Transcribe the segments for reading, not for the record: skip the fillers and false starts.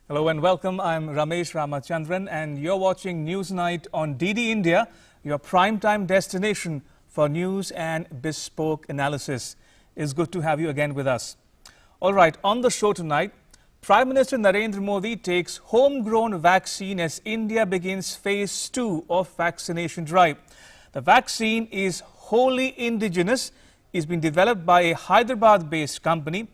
Hello and welcome. I'm Ramesh Ramachandran and you're watching Newsnight on DD India, your primetime destination for news and bespoke analysis. It's good to have you again with us. All right, on the show tonight, Prime Minister Narendra Modi takes homegrown vaccine as India begins phase 2 of vaccination drive. The vaccine is wholly indigenous. It's been developed by a Hyderabad-based company.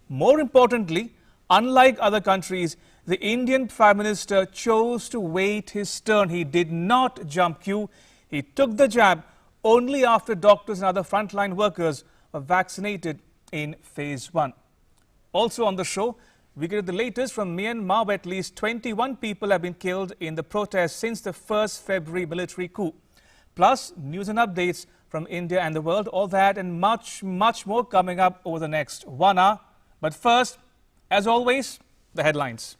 More importantly, unlike other countries, the Indian Prime Minister chose to wait his turn. He did not jump queue. He took the jab only after doctors and other frontline workers were vaccinated in phase 1. Also on the show, we get the latest from Myanmar, where at least 21 people have been killed in the protests since the 1st February military coup. Plus, news and updates from India and the world, all that and much more coming up over the next 1 hour. But first, as always, the headlines.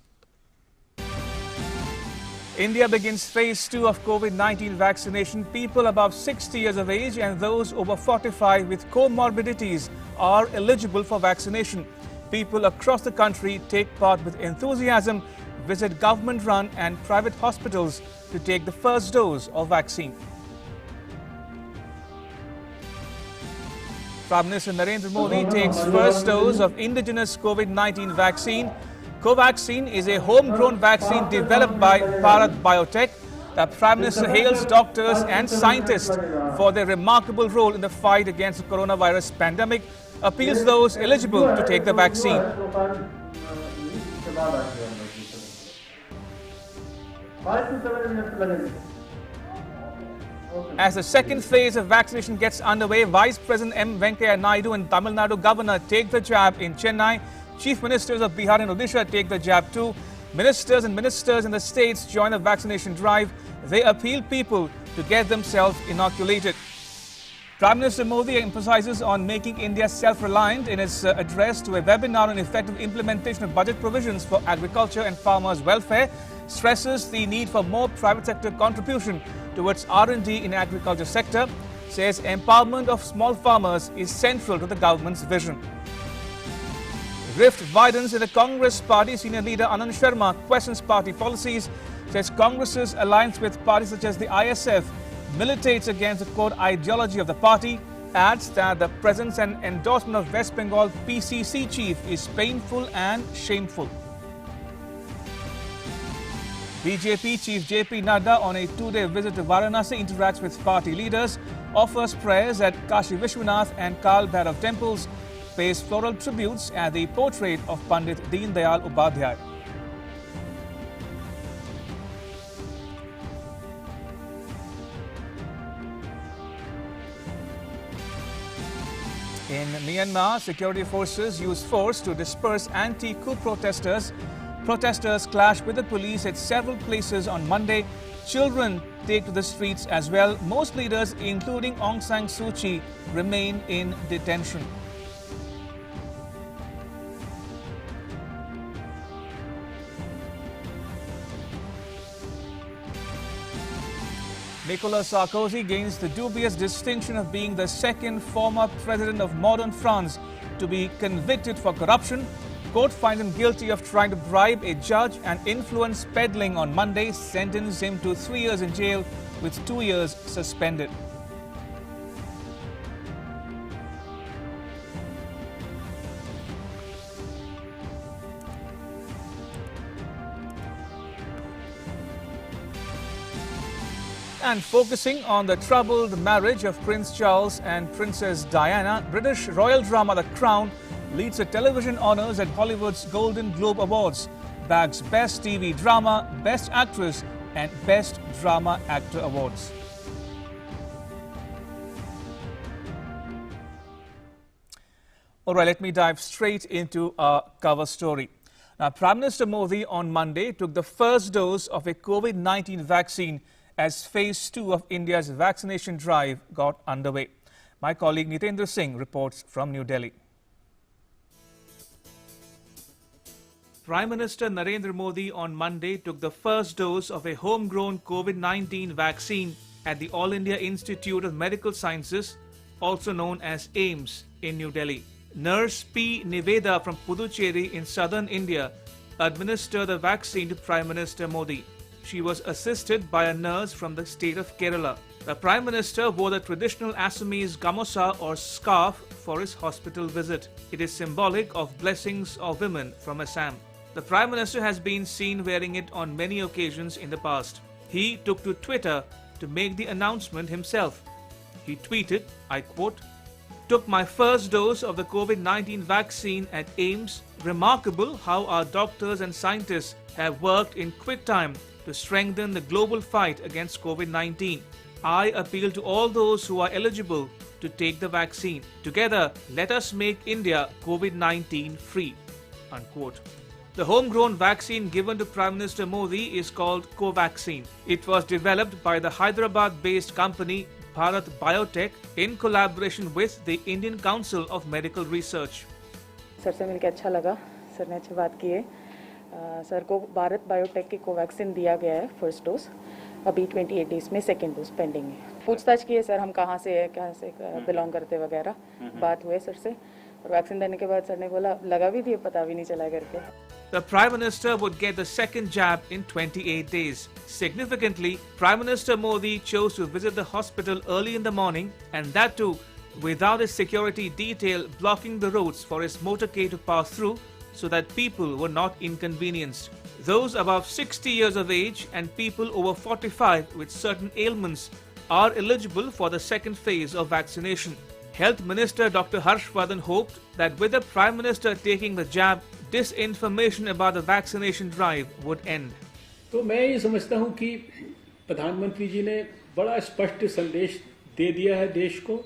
India begins phase 2 of COVID-19 vaccination. People above 60 years of age and those over 45 with comorbidities are eligible for vaccination. People across the country take part with enthusiasm, visit government-run and private hospitals to take the first dose of vaccine. Prime Minister Narendra Modi takes first dose of indigenous COVID-19 vaccine. Covaxin is a homegrown vaccine developed by Bharat Biotech. The Prime Minister hails doctors and scientists for their remarkable role in the fight against the coronavirus pandemic, appeals those eligible to take the vaccine. As the second phase of vaccination gets underway, Vice President M. Venkaiah Naidu and Tamil Nadu Governor take the jab in Chennai. Chief Ministers of Bihar and Odisha take the jab too. Ministers in the states join the vaccination drive. They appeal people to get themselves inoculated. Prime Minister Modi emphasizes on making India self-reliant in his address to a webinar on effective implementation of budget provisions for agriculture and farmers' welfare, stresses the need for more private sector contribution towards R&D in agriculture sector, says empowerment of small farmers is central to the government's vision. Rift widens in the Congress party. Senior leader Anand Sharma questions party policies, says Congress's alliance with parties such as the ISF militates against the core ideology of the party, adds that the presence and endorsement of West Bengal PCC chief is painful and shameful. BJP chief JP Nadda on a two-day visit to Varanasi interacts with party leaders, offers prayers at Kashi Vishwanath and Kal Bhairav temples, pays floral tributes at the portrait of Pandit Deen Dayal Upadhyay. In Myanmar, security forces use force to disperse anti-coup protesters. Protesters clashed with the police at several places on Monday. Children take to the streets as well. Most leaders, including Aung San Suu Kyi, remain in detention. Nicolas Sarkozy gains the dubious distinction of being the second former president of modern France to be convicted for corruption. Court finds him guilty of trying to bribe a judge and influence peddling on Monday, sentenced him to 3 years in jail with 2 years suspended. And focusing on the troubled marriage of Prince Charles and Princess Diana, British royal drama The Crown leads the television honours at Hollywood's Golden Globe Awards, bags Best TV Drama, Best Actress and Best Drama Actor awards. All right, let me dive straight into our cover story. Now, Prime Minister Modi on Monday took the first dose of a COVID-19 vaccine as phase 2 of India's vaccination drive got underway. My colleague Nitendra Singh reports from New Delhi. Prime Minister Narendra Modi on Monday took the first dose of a homegrown COVID-19 vaccine at the All India Institute of Medical Sciences, also known as AIIMS, in New Delhi. Nurse P. Niveda from Puducherry in southern India administer the vaccine to Prime Minister Modi. She was assisted by a nurse from the state of Kerala. The Prime Minister wore the traditional Assamese gamosa or scarf for his hospital visit. It is symbolic of blessings of women from Assam. The Prime Minister has been seen wearing it on many occasions in the past. He took to Twitter to make the announcement himself. He tweeted, I quote, "Took my first dose of the COVID-19 vaccine at AIIMS. Remarkable how our doctors and scientists have worked in quick time to strengthen the global fight against COVID-19. I appeal to all those who are eligible to take the vaccine. Together, let us make India COVID-19 free." Unquote. The homegrown vaccine given to Prime Minister Modi is called Covaxin. It was developed by the Hyderabad-based company Bharat Biotech in collaboration with the Indian Council of Medical Research. Sir से मिलकर अच्छा लगा, sir ने अच्छी बात की है। Sir को भारत बायोटेक की कोवैक्सीन दिया गया है फर्स्ट डोज, अभी 28 डेज में सेकेंड डोज पेंडिंग है। पूछताछ की है सर, हम कहाँ से बिलोंग करते वगैरह, बात हुए सर से, और वैक्सीन देने के बाद सर ने बोला लगा भी दिए, पता भी नहीं चला करके। The Prime Minister would get the second jab in 28 days. Significantly, Prime Minister Modi chose to visit the hospital early in the morning, and that too without a security detail blocking the roads for his motorcade to pass through, so that people were not inconvenienced. Those above 60 years of age and people over 45 with certain ailments are eligible for the second phase of vaccination. Health Minister Dr. Harshvardhan hoped that with the Prime Minister taking the jab, disinformation about the vaccination drive would end. तो मैं ये समझता हूँ कि प्रधानमंत्री जी ने बड़ा स्पष्ट संदेश दे दिया है देश को।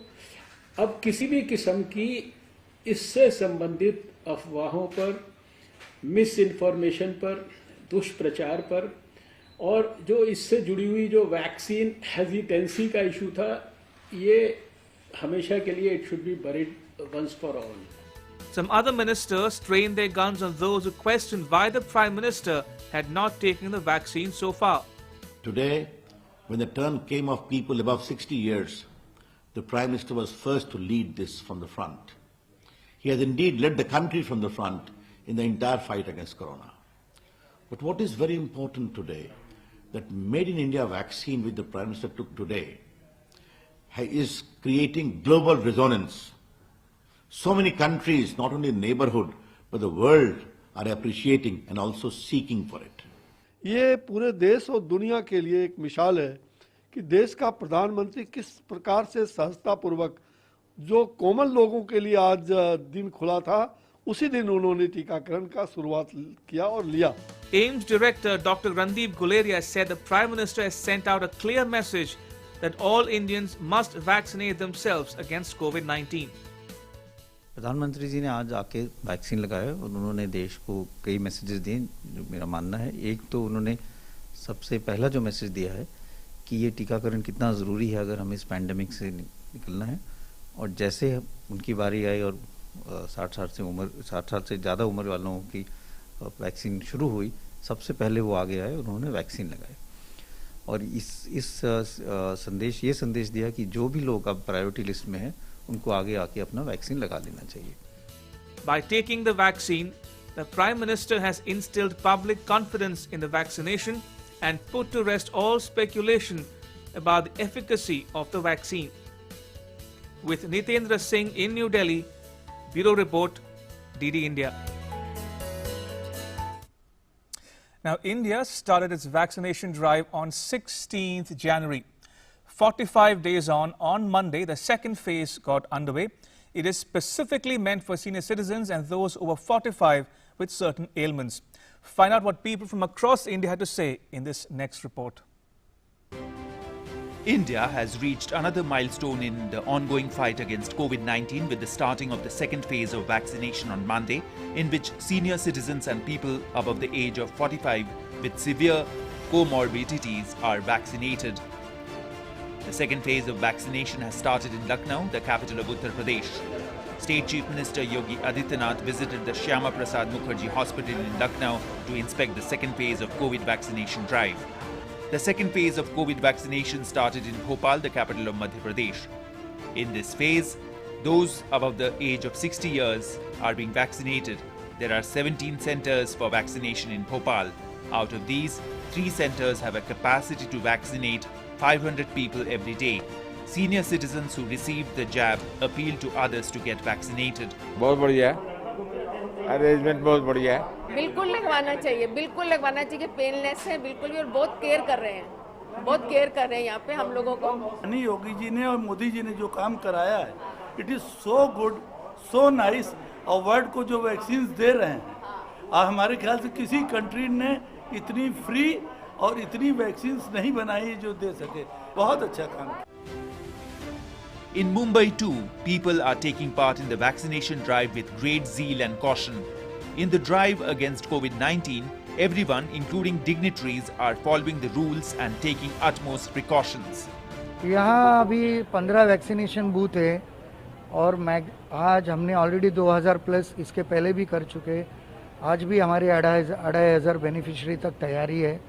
अब किसी भी किस्म की इससे संबंधित अफवाहों पर, मिस इन्फॉर्मेशन पर, दुष्प्रचार पर, और जो इससे जुड़ी हुई जो वैक्सीन हेजिटेंसी का इशू था, ये हमेशा के लिए it should be buried once for all. Some other ministers trained their guns on those who questioned why the Prime Minister had not taken the vaccine so far. Today, when the turn came of people above 60 years, the Prime Minister was first to lead this from the front. He has indeed led the country from the front in the entire fight against corona. But what is very important today, that Made in India vaccine which the Prime Minister took today is creating global resonance. So many countries, not only in the neighborhood, but the world are appreciating and also seeking for it. ये पूरे देश और दुनिया के लिए एक मिसाल है कि देश का प्रधानमंत्री किस प्रकार से सहजतापूर्वक जो कॉमन लोगों के लिए आज दिन खुला था, उसी दिन उन्होंने टीकाकरण का शुरुआत किया और लिया। AIIMS Director Dr. Randeep Guleria said the Prime Minister has sent out a clear message that all Indians must vaccinate themselves against COVID-19. प्रधानमंत्री जी ने आज आके वैक्सीन लगाया और उन्होंने देश को कई मैसेजेस दिए, जो मेरा मानना है। एक तो उन्होंने सबसे पहला जो मैसेज दिया है कि ये टीकाकरण कितना ज़रूरी है अगर हमें इस पैंडेमिक से निकलना है। और जैसे उनकी बारी आई और 60 साल से ज़्यादा उम्र वालों की वैक्सीन शुरू हुई, सबसे पहले वो आगे आए और उन्होंने वैक्सीन लगाए। और ये संदेश दिया कि जो भी लोग अब प्रायोरिटी लिस्ट में हैं, उनको आगे आके अपना वैक्सीन लगा लेना चाहिए। By taking the vaccine, the Prime Minister has instilled public confidence in the vaccination and put to rest all speculation about the efficacy of the vaccine. With Nitendra Singh in New Delhi, Bureau Report, DD India. Now, India started its vaccination drive on 16th January. 45 days on Monday, the second phase got underway. It is specifically meant for senior citizens and those over 45 with certain ailments. Find out what people from across India had to say in this next report. India has reached another milestone in the ongoing fight against COVID-19 with the starting of the second phase of vaccination on Monday, in which senior citizens and people above the age of 45 with severe comorbidities are vaccinated. The second phase of vaccination has started in Lucknow, the capital of Uttar Pradesh. State Chief Minister Yogi Adityanath visited the Shyama Prasad Mukherjee Hospital in Lucknow to inspect the second phase of COVID vaccination drive. The second phase of COVID vaccination started in Bhopal, the capital of Madhya Pradesh. In this phase, those above the age of 60 years are being vaccinated. There are 17 centers for vaccination in Bhopal. Out of these, 3 centers have a capacity to vaccinate 500 people every day. Senior citizens who received the jab appeal to others to get vaccinated. बहुत बढ़िया है, arrangement बहुत बढ़िया है। बिल्कुल लगवाना चाहिए, painless है बिल्कुल भी, और बहुत केयर कर रहे हैं, यहाँ पे हम लोगों को। योगी जी ने और मोदी जी ने जो काम कराया है, it is so good, so nice, और वर्ल्ड को जो वैक्सीन दे रहे हैं, हमारे ख्याल से किसी कंट्री ने इतनी फ्री और इतनी वैक्सीन नहीं बनाई जो दे सके। बहुत अच्छा काम। In Mumbai too, people are taking part in the vaccination drive with great zeal and caution. In the drive against COVID-19, everyone, including dignitaries, are following the rules and taking utmost precautions. यहाँ अभी 15 vaccination booth है और आज हमने already 2000 plus इसके पहले भी कर चुके। आज भी हमारे 2500 बेनिफिशियरी तक तैयारी है।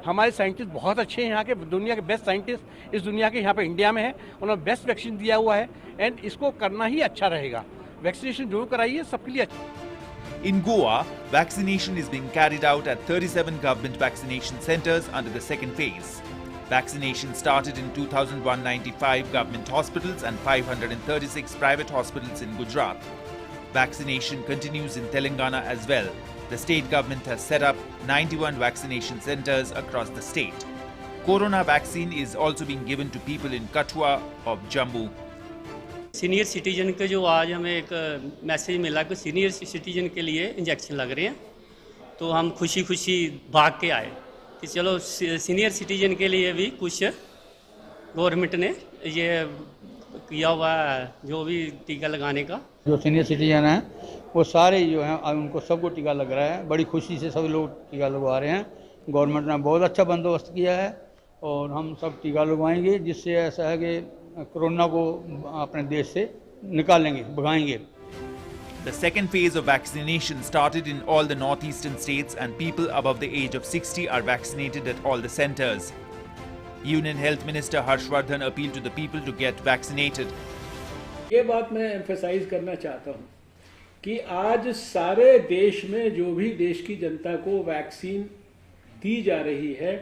हमारे साइंटिस्ट बहुत अच्छे हैं, यहाँ के दुनिया के बेस्ट साइंटिस्ट इस दुनिया के यहाँ पे इंडिया में है। उन्होंने बेस्ट वैक्सीन दिया हुआ है एंड इसको करना ही अच्छा रहेगा। वैक्सीनेशन जरूर कराइए, सबके लिए अच्छा। In Goa, vaccination is being carried out at 37 government vaccination centers under the second phase. Vaccination started in 2,195 government hospitals and 536 private hospitals in Gujarat. Vaccination continues in Telangana as well. The state government has set up 91 vaccination centers across the state. Corona vaccine is also being given to people in Kathua of Jammu. Senior citizen के जो आज हमें एक message मिला कि senior citizen के लिए injection लग रहे हैं, तो हम खुशी खुशी भाग के आए कि चलो सीनियर सिटीजन के लिए भी कुछ गवर्नमेंट ने ये किया हुआ जो भी टीका लगाने का। जो सीनियर सिटीजन हैं वो सारे जो हैं उनको सबको टीका लग रहा है। बड़ी खुशी से सब लोग टीका लगवा रहे हैं। गवर्नमेंट ने बहुत अच्छा बंदोबस्त किया है और हम सब टीका लगवाएंगे, जिससे ऐसा है कि कोरोना को अपने देश से निकालेंगे, भगाएंगे। The second phase of vaccination started in all the northeastern states and people above the age of 60 are vaccinated at all the centers. Union Health Minister Harshvardhan appealed to the people to get vaccinated. ये बात मैं emphasise करना चाहता हूँ कि आज सारे देश में जो भी देश की जनता को वैक्सीन दी जा रही है,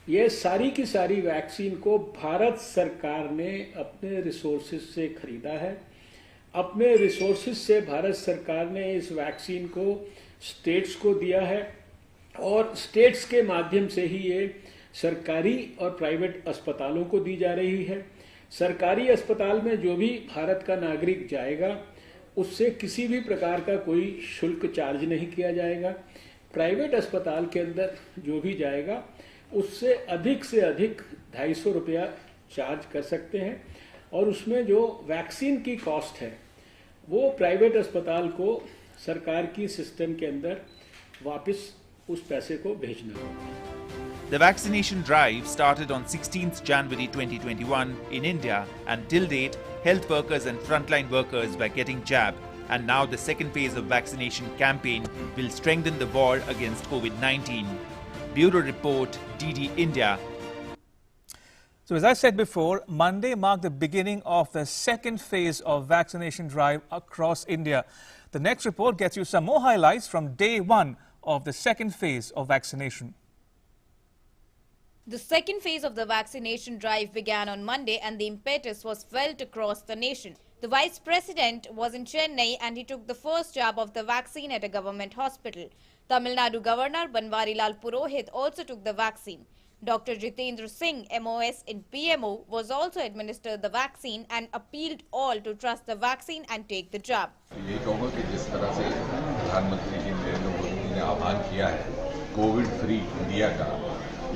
ये सारी की सारी वैक्सीन को भारत सरकार ने अपने रिसोर्सेज से खरीदा है। अपने रिसोर्सेज से भारत सरकार ने इस वैक्सीन को स्टेट्स को दिया है और स्टेट्स के माध्यम से ही ये सरकारी और प्राइवेट अस्पतालों को दी जा रही है। सरकारी अस्पताल में जो भी भारत का नागरिक जाएगा उससे किसी भी प्रकार का कोई शुल्क चार्ज नहीं किया जाएगा। प्राइवेट अस्पताल के अंदर जो भी जाएगा उससे अधिक से अधिक 250 रुपया चार्ज कर सकते हैं और उसमें जो वैक्सीन की कॉस्ट है वो प्राइवेट अस्पताल को सरकार की सिस्टम के अंदर वापस उस पैसे को भेजना होगा। The vaccination drive started on 16th January 2021 in India, and till date, health workers and frontline workers were getting jabbed. And now the second phase of vaccination campaign will strengthen the war against COVID-19. Bureau Report, DD India. So as I said before, Monday marked the beginning of the second phase of vaccination drive across India. The next report gets you some more highlights from day one of the second phase of vaccination. The second phase of the vaccination drive began on Monday and the impetus was felt across the nation. The Vice President was in Chennai and he took the first jab of the vaccine at a government hospital. Tamil Nadu Governor Banwarilal Purohit also took the vaccine. Dr. Jitendra Singh, MOS in PMO, was also administered the vaccine and appealed all to trust the vaccine and take the jab. यही कहूँगा कि जिस तरह से प्रधानमंत्री जी नरेंद्र मोदी ने आह्वान किया है कोविड फ्री इंडिया का,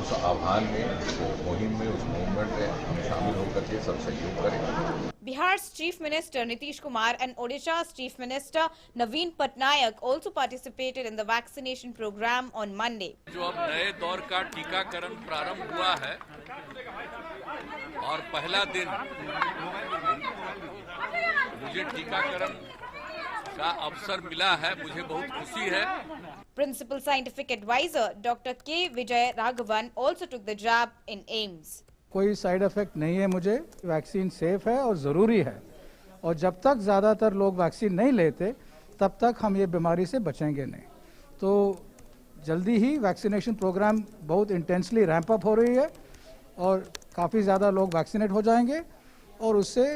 उस आह्वान में, उस मुहिम में, उस मूवमेंट में हम शामिल होकर के सब सहयोग करें। Bihar's Chief Minister Nitish Kumar and Odisha's Chief Minister Naveen Patnaik also participated in the vaccination program on Monday. जो अब नए दौर का टीकाकरण प्रारंभ हुआ है और पहला दिन मुझे टीकाकरण का अवसर मिला है, मुझे बहुत खुशी है। Principal Scientific Advisor Dr. K. Vijay Raghavan also took the jab in AIIMS. कोई साइड इफेक्ट नहीं है मुझे, वैक्सीन सेफ है और ज़रूरी है और जब तक ज़्यादातर लोग वैक्सीन नहीं लेते तब तक हम ये बीमारी से बचेंगे नहीं। तो जल्दी ही वैक्सीनेशन प्रोग्राम बहुत इंटेंसली रैंप अप हो रही है और काफ़ी ज़्यादा लोग वैक्सीनेट हो जाएंगे और उससे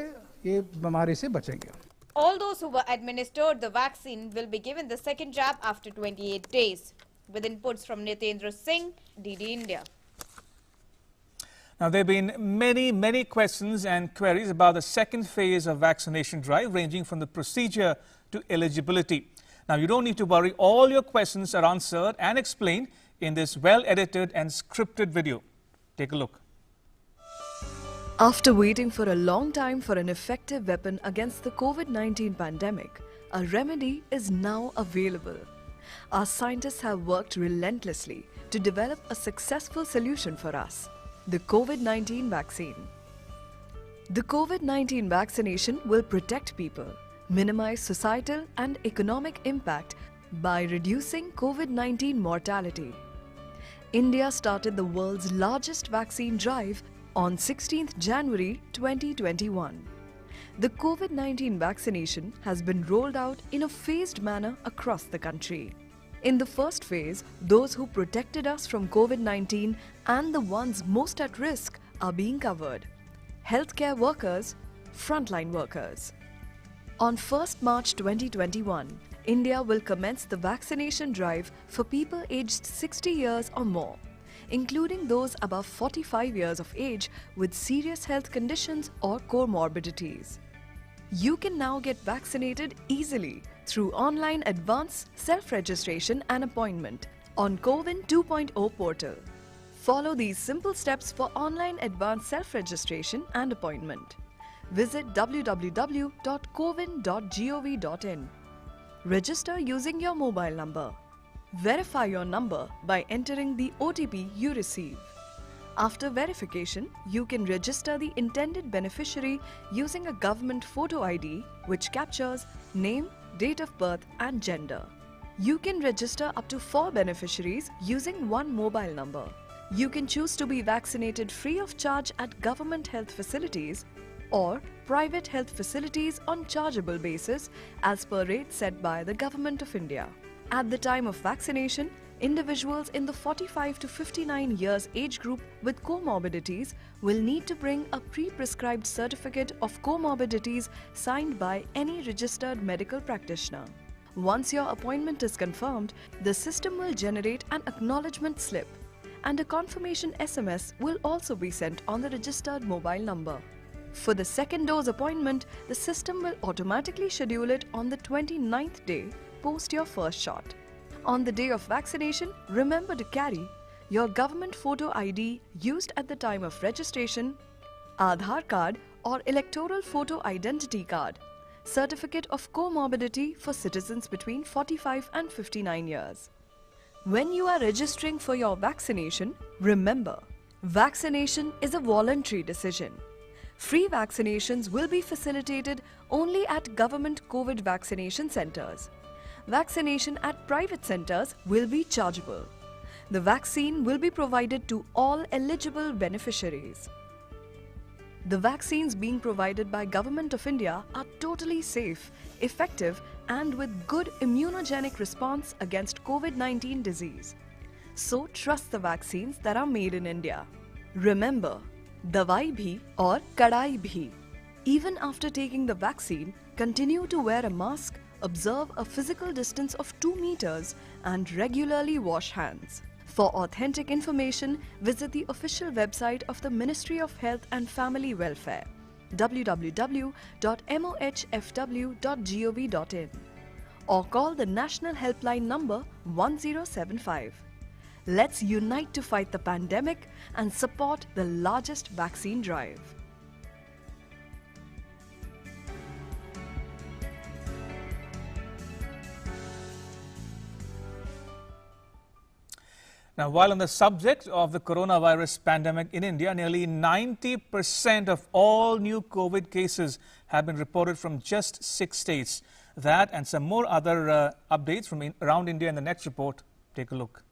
ये बीमारी से बचेंगे। All those who were administered the vaccine will be given the second jab after 28 days. With inputs from Nitendra Singh, DD India. Now, there have been many questions and queries about the second phase of vaccination drive, ranging from the procedure to eligibility. Now, you don't need to worry. All your questions are answered and explained in this well-edited and scripted video. Take a look. After waiting for a long time for an effective weapon against the COVID-19 pandemic, a remedy is now available. Our scientists have worked relentlessly to develop a successful solution for us: the COVID-19 vaccine. The COVID-19 vaccination will protect people, minimize societal and economic impact by reducing COVID-19 mortality. India started the world's largest vaccine drive on 16th January 2021. The COVID-19 vaccination has been rolled out in a phased manner across the country. In the first phase, those who protected us from COVID-19 and the ones most at risk are being covered: healthcare workers, frontline workers. On 1st March 2021, India will commence the vaccination drive for people aged 60 years or more, including those above 45 years of age with serious health conditions or comorbidities. You can now get vaccinated easily through online advance self-registration and appointment on CoWIN 2.0 portal. Follow these simple steps for online advance self-registration and appointment. Visit www.cowin.gov.in. Register using your mobile number. Verify your number by entering the OTP you receive. After verification, you can register the intended beneficiary using a government photo ID which captures name, date of birth and gender. You can register up to 4 beneficiaries using one mobile number. You can choose to be vaccinated free of charge at government health facilities or private health facilities on chargeable basis as per rates set by the Government of India. At the time of vaccination, individuals in the 45 to 59 years age group with comorbidities will need to bring a pre-prescribed certificate of comorbidities signed by any registered medical practitioner. Once your appointment is confirmed, the system will generate an acknowledgement slip, and a confirmation SMS will also be sent on the registered mobile number. For the second dose appointment, the system will automatically schedule it on the 29th day post your first shot. On the day of vaccination, remember to carry your government photo ID used at the time of registration, Aadhaar card or electoral photo identity card, certificate of comorbidity for citizens between 45 and 59 years. When you are registering for your vaccination, remember, vaccination is a voluntary decision. Free vaccinations will be facilitated only at government COVID vaccination centers. Vaccination at private centers will be chargeable. The vaccine will be provided to all eligible beneficiaries. The vaccines being provided by Government of India are totally safe, effective and with good immunogenic response against COVID-19 disease. So trust the vaccines that are made in India. Remember, dawai bhi aur kadai bhi. Even after taking the vaccine, continue to wear a mask, observe a physical distance of 2 meters and regularly wash hands. For authentic information, visit the official website of the Ministry of Health and Family Welfare, www.mohfw.gov.in, or call the national helpline number 1075. Let's unite to fight the pandemic and support the largest vaccine drive. Now, while on the subject of the coronavirus pandemic in India, nearly 90% of all new COVID cases have been reported from just 6 states. That and some more other updates from around India in the next report. Take a look.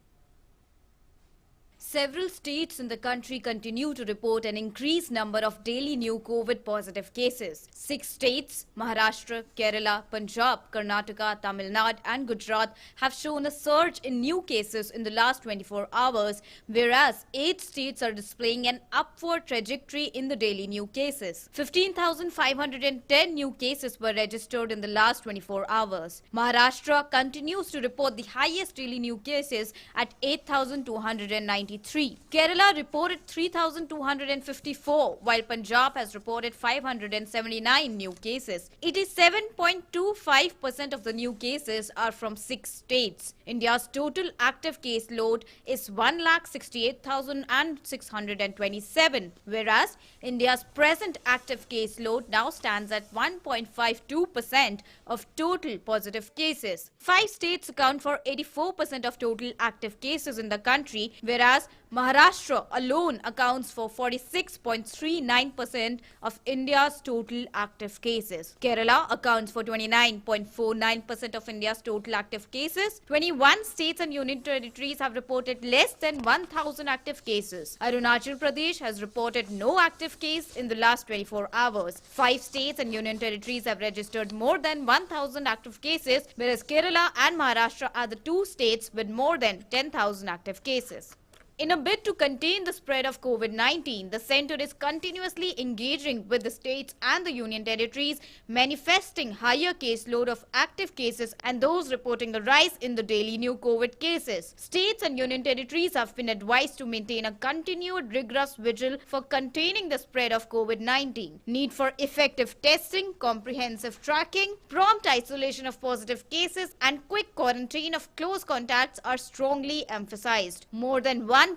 Several states in the country continue to report an increased number of daily new COVID positive cases. 6 states, Maharashtra, Kerala, Punjab, Karnataka, Tamil Nadu and Gujarat have shown a surge in new cases in the last 24 hours, whereas 8 states are displaying an upward trajectory in the daily new cases. 15,510 new cases were registered in the last 24 hours. Maharashtra continues to report the highest daily new cases at 8,293. Kerala reported 3,254, while Punjab has reported 579 new cases. 87.25% of the new cases are from 6 states. India's total active case load is 1,68,627, whereas India's present active case load now stands at 1.52% of total positive cases. 5 states account for 84% of total active cases in the country, whereas Maharashtra alone accounts for 46.39% of India's total active cases. Kerala accounts for 29.49% of India's total active cases. 21 states and union territories have reported less than 1,000 active cases. Arunachal Pradesh has reported no active case in the last 24 hours. 5 states and union territories have registered more than 1,000 active cases, whereas Kerala and Maharashtra are the 2 states with more than 10,000 active cases. In a bid to contain the spread of COVID-19, the centre is continuously engaging with the states and the union territories, manifesting higher caseload of active cases and those reporting a rise in the daily new COVID cases. States and union territories have been advised to maintain a continued rigorous vigil for containing the spread of COVID-19. Need for effective testing, comprehensive tracking, prompt isolation of positive cases and quick quarantine of close contacts are strongly emphasized. More than 1.07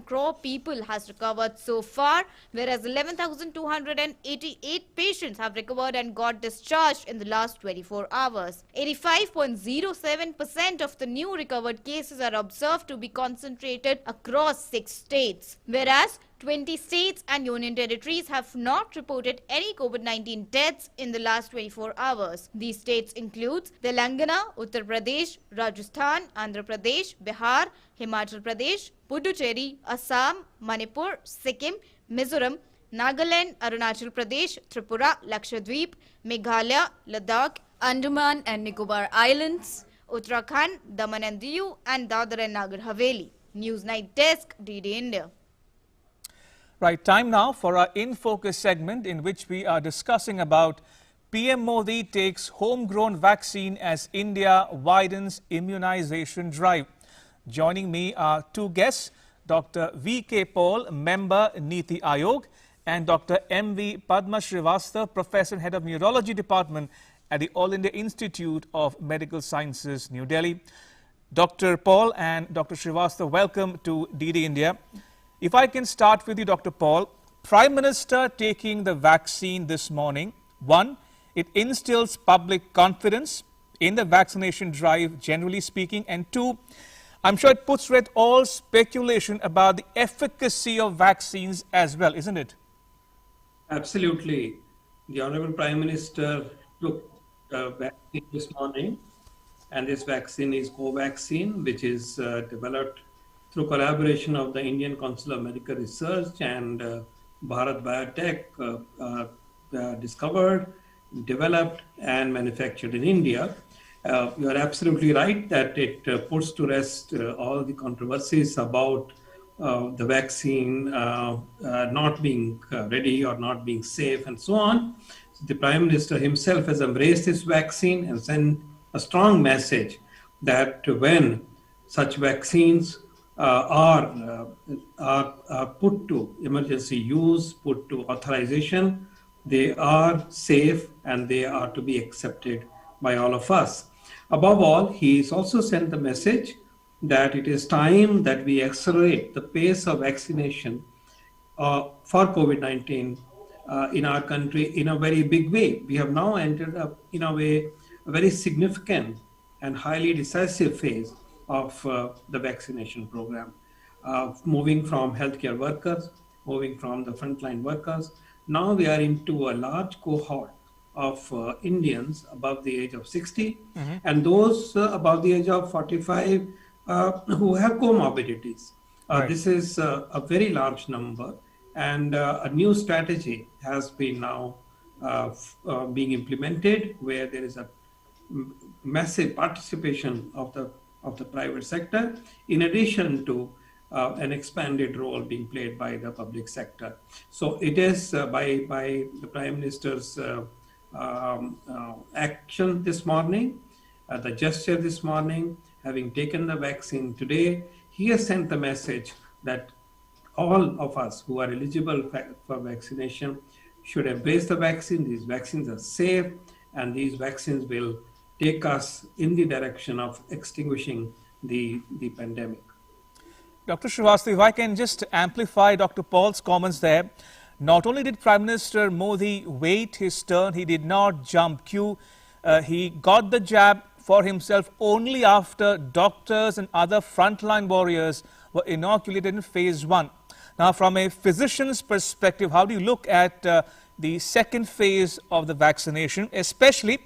crore people has recovered so far, whereas 11,288 patients have recovered and got discharged in the last 24 hours. 85.07% of the new recovered cases are observed to be concentrated across 6 states, whereas 20 states and union territories have not reported any COVID-19 deaths in the last 24 hours. These states include Telangana, Uttar Pradesh, Rajasthan, Andhra Pradesh, Bihar, Himachal Pradesh, Puducherry, Assam, Manipur, Sikkim, Mizoram, Nagaland, Arunachal Pradesh, Tripura, Lakshadweep, Meghalaya, Ladakh, Andaman and Nicobar Islands, Uttarakhand, Daman and Diu and Dadra and Nagar Haveli. News Night Desk, DD India. Right, time now for our In Focus segment in which we are discussing about PM Modi takes homegrown vaccine as India widens immunization drive. Joining me are 2 guests, Dr. V.K. Paul, member Niti Aayog, and Dr. M.V. Padma Srivastava, Professor and Head of Neurology Department at the All India Institute of Medical Sciences, New Delhi. Dr. Paul and Dr. Srivastava, welcome to DD India. If I can start with you, Dr. Paul, Prime Minister taking the vaccine this morning, 1, it instills public confidence in the vaccination drive, generally speaking, and 2, I'm sure it puts to rest all speculation about the efficacy of vaccines as well, isn't it? Absolutely. The Honorable Prime Minister took vaccine this morning, and this vaccine is Covaxin, which is developed through collaboration of the Indian Council of Medical Research and Bharat Biotech, discovered, developed and manufactured in India. You are absolutely right that it puts to rest all the controversies about the vaccine not being ready or not being safe and so on. So the Prime Minister himself has embraced this vaccine and sent a strong message that when such vaccines are put to emergency use, put to authorization, they are safe and they are to be accepted by all of us. Above all, he has also sent the message that it is time that we accelerate the pace of vaccination for COVID-19 in our country in a very big way. We have now entered in a way a very significant and highly decisive phase of the vaccination program, moving from healthcare workers, moving from the frontline workers. Now we are into a large cohort of Indians above the age of 60 and those above the age of 45 who have comorbidities. This is a very large number, and a new strategy has been now being implemented, where there is a massive participation of the private sector, in addition to an expanded role being played by the public sector. So it is by the Prime Minister's action this morning, the gesture this morning, having taken the vaccine today, he has sent the message that all of us who are eligible for vaccination should embrace the vaccine. These vaccines are safe, and these vaccines will take us in the direction of extinguishing the pandemic. Dr. Srivastava, if I can just amplify Dr. Paul's comments there. Not only did Prime Minister Modi wait his turn, he did not jump queue. He got the jab for himself only after doctors and other frontline warriors were inoculated in phase 1. Now, from a physician's perspective, how do you look at the second phase of the vaccination, especially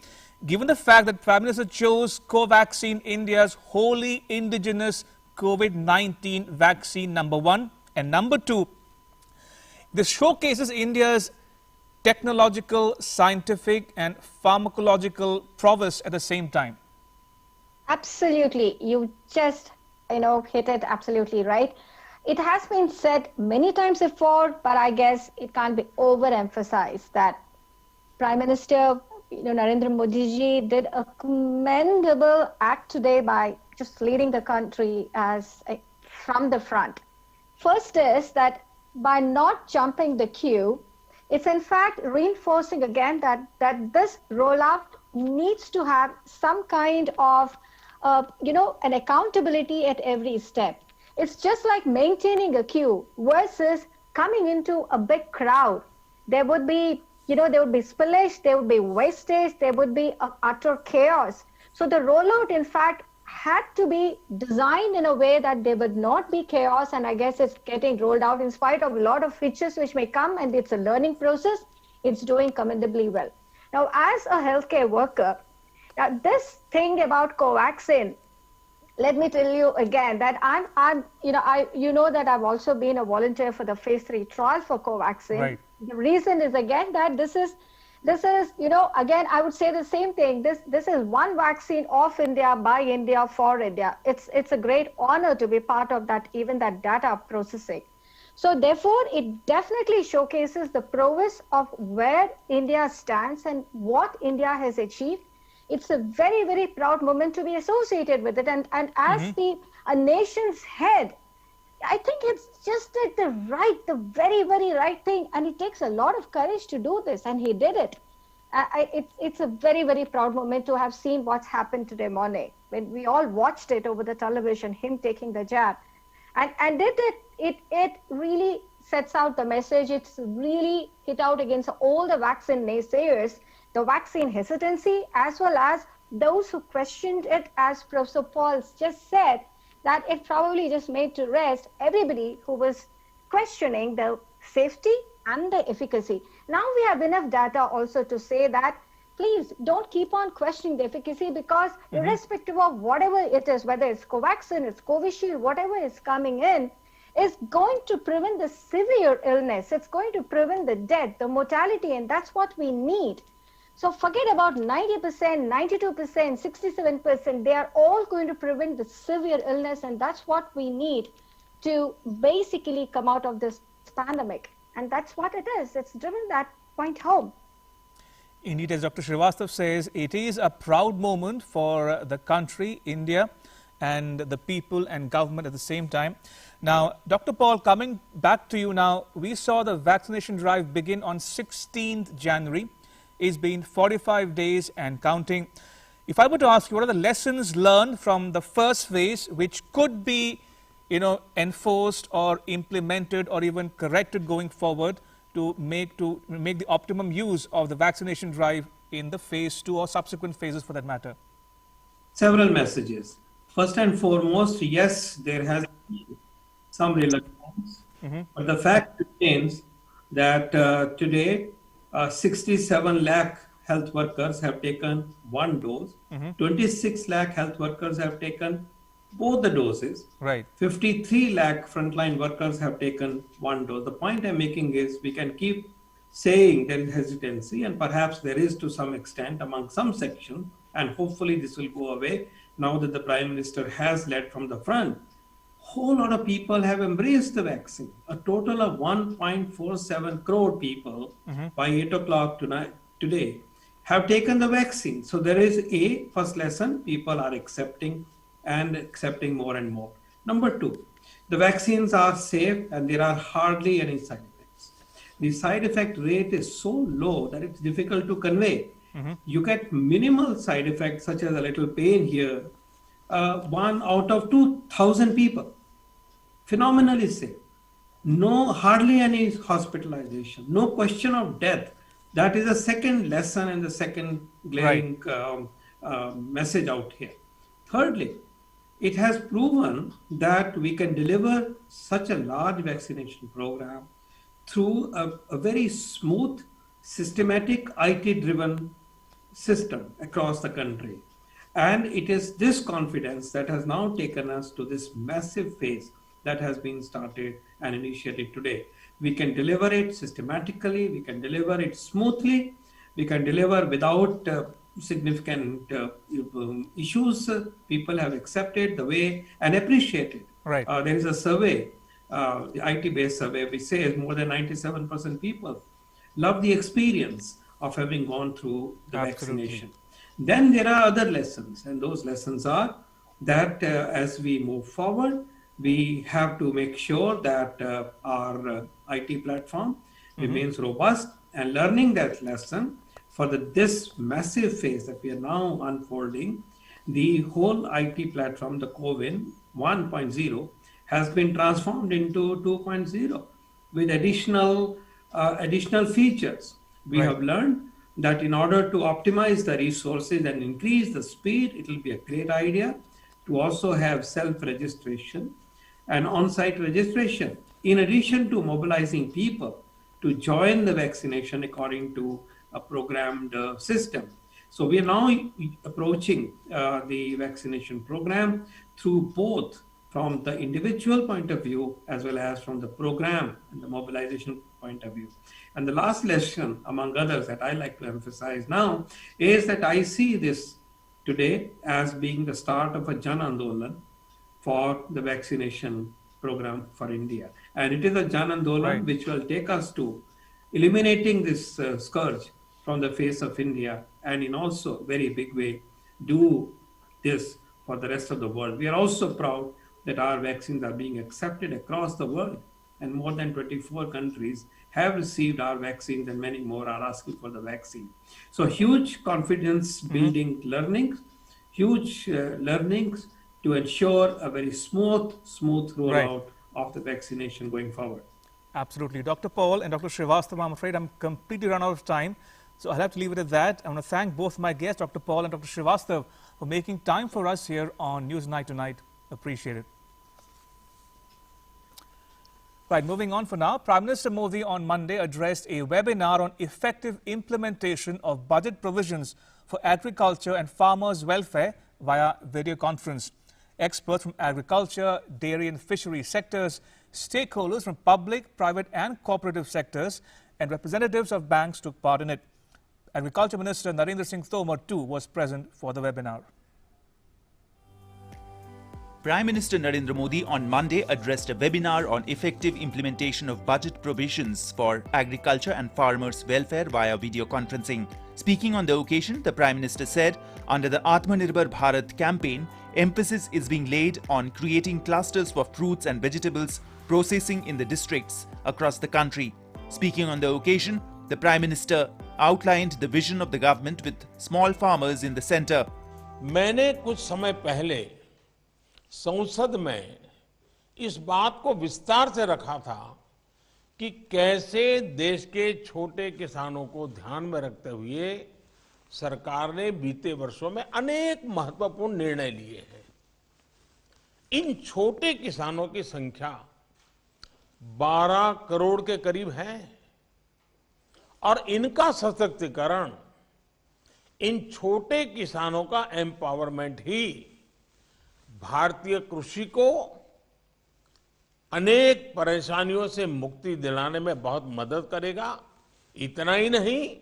given the fact that Prime Minister chose Covaxin, India's wholly indigenous COVID-19 vaccine, number one, and number two, this showcases India's technological, scientific and pharmacological prowess at the same time. Absolutely. You just, hit it absolutely right. It has been said many times before, but I guess it can't be overemphasized that Prime Minister Narendra Modi ji did a commendable act today by just leading the country from the front. First is that by not jumping the queue, it's in fact reinforcing again that this rollout needs to have some kind of an accountability at every step. It's just like maintaining a queue versus coming into a big crowd. There would be spillage, there would be wastage, there would be utter chaos. So the rollout, in fact, had to be designed in a way that there would not be chaos, and I guess it's getting rolled out in spite of a lot of hitches which may come, and it's a learning process. It's doing commendably well. Now, as a healthcare worker, this thing about Covaxin, let me tell you again that that I've also been a volunteer for the phase 3 trial for Covaxin. Right. The reason is again that this is again, I would say the same thing. This is one vaccine of India, by India, for India. It's a great honor to be part of that, even that data processing. So therefore, it definitely showcases the prowess of where India stands and what India has achieved. It's a very, very proud moment to be associated with it. And as a nation's head, I think it's just the very, very right thing. And it takes a lot of courage to do this. And he did it. It's a very, very proud moment to have seen what's happened today morning. When we all watched it over the television, him taking the jab. And it really sets out the message. It's really hit out against all the vaccine naysayers, the vaccine hesitancy, as well as those who questioned it, as Professor Paul just said, that it probably just made to rest everybody who was questioning the safety and the efficacy. Now we have enough data also to say that please don't keep on questioning the efficacy, because irrespective of whatever it is, whether it's Covaxin, it's Covishield, whatever is coming in, is going to prevent the severe illness. It's going to prevent the death, the mortality, and that's what we need. So forget about 90%, 92%, 67%. They are all going to prevent the severe illness, and that's what we need to basically come out of this pandemic. And that's what it is. It's driven that point home. Indeed, as Dr. Srivastava says, it is a proud moment for the country, India, and the people and government at the same time. Now, Dr. Paul, coming back to you now, we saw the vaccination drive begin on 16th January. It's been 45 days and counting. If I were to ask you, what are the lessons learned from the first phase, which could be, enforced or implemented or even corrected going forward to make the optimum use of the vaccination drive in the phase 2 or subsequent phases for that matter? Several messages. First and foremost, yes, there has been some reluctance, but the fact remains that today 67 lakh health workers have taken one dose, 26 lakh health workers have taken both the doses. Right. 53 lakh frontline workers have taken one dose. The point I'm making is we can keep saying there is hesitancy, and perhaps there is to some extent among some section, and hopefully this will go away now that the Prime Minister has led from the front. Whole lot of people have embraced the vaccine. A total of 1.47 crore people by 8 o'clock today have taken the vaccine. So there is a first lesson, people are accepting more and more. Number two, the vaccines are safe and there are hardly any side effects. The side effect rate is so low that it's difficult to convey. You get minimal side effects such as a little pain here, 1 out of 2,000 people. Phenomenally safe. No, hardly any hospitalization, no question of death. That is the second lesson and the second glaring message out here. Thirdly, it has proven that we can deliver such a large vaccination program through a very smooth, systematic, IT-driven system across the country. And it is this confidence that has now taken us to this massive phase that has been started and initiated today. We can deliver it systematically, we can deliver it smoothly, we can deliver without significant issues. People have accepted the way and appreciated. Right. There is a survey, the IT-based survey, which says more than 97% people love the experience of having gone through the vaccination. Then there are other lessons, and those lessons are that as we move forward, we have to make sure that our IT platform remains robust, and learning that lesson for this massive phase that we are now unfolding, the whole IT platform, the CoWIN 1.0, has been transformed into 2.0 with additional features. We have learned that in order to optimize the resources and increase the speed, it will be a great idea to also have self-registration and on-site registration, in addition to mobilizing people to join the vaccination according to a programmed system. So we are now approaching the vaccination program through both from the individual point of view as well as from the program and the mobilization point of view. And the last lesson, among others, that I like to emphasize now is that I see this today as being the start of a Jan Andolan for the vaccination program for India. And it is a Jan Andolan which will take us to eliminating this scourge from the face of India, and in also very big way do this for the rest of the world. We are also proud that our vaccines are being accepted across the world, and more than 24 countries have received our vaccines and many more are asking for the vaccine. So huge confidence building learnings, huge learnings to ensure a very smooth rollout of the vaccination going forward. Absolutely. Dr. Paul and Dr. Srivastava, I'm afraid I'm completely run out of time, so I'll have to leave it at that. I want to thank both my guests, Dr. Paul and Dr. Srivastava, for making time for us here on Newsnight Tonight. Appreciate it. Right, moving on for now. Prime Minister Modi on Monday addressed a webinar on effective implementation of budget provisions for agriculture and farmers' welfare via video conference. Experts from agriculture, dairy and fishery sectors, stakeholders from public, private and cooperative sectors and representatives of banks took part in it. Agriculture Minister Narendra Singh Tomar too was present for the webinar. Prime Minister Narendra Modi on Monday addressed a webinar on effective implementation of budget provisions for agriculture and farmers' welfare via video conferencing. Speaking on the occasion, the Prime Minister said, under the Atmanirbhar Bharat campaign, emphasis is being laid on creating clusters for fruits and vegetables processing in the districts across the country. Speaking on the occasion, the Prime Minister outlined the vision of the government with small farmers in the center. मैंने कुछ समय पहले संसद में इस बात को विस्तार से रखा था कि कैसे देश के छोटे किसानों को ध्यान में रखते हुए सरकार ने बीते वर्षों में अनेक महत्वपूर्ण निर्णय लिए हैं। इन छोटे किसानों की संख्या 12 करोड़ के करीब है और इनका सशक्तिकरण, इन छोटे किसानों का एम्पावरमेंट ही भारतीय कृषि को अनेक परेशानियों से मुक्ति दिलाने में बहुत मदद करेगा। इतना ही नहीं,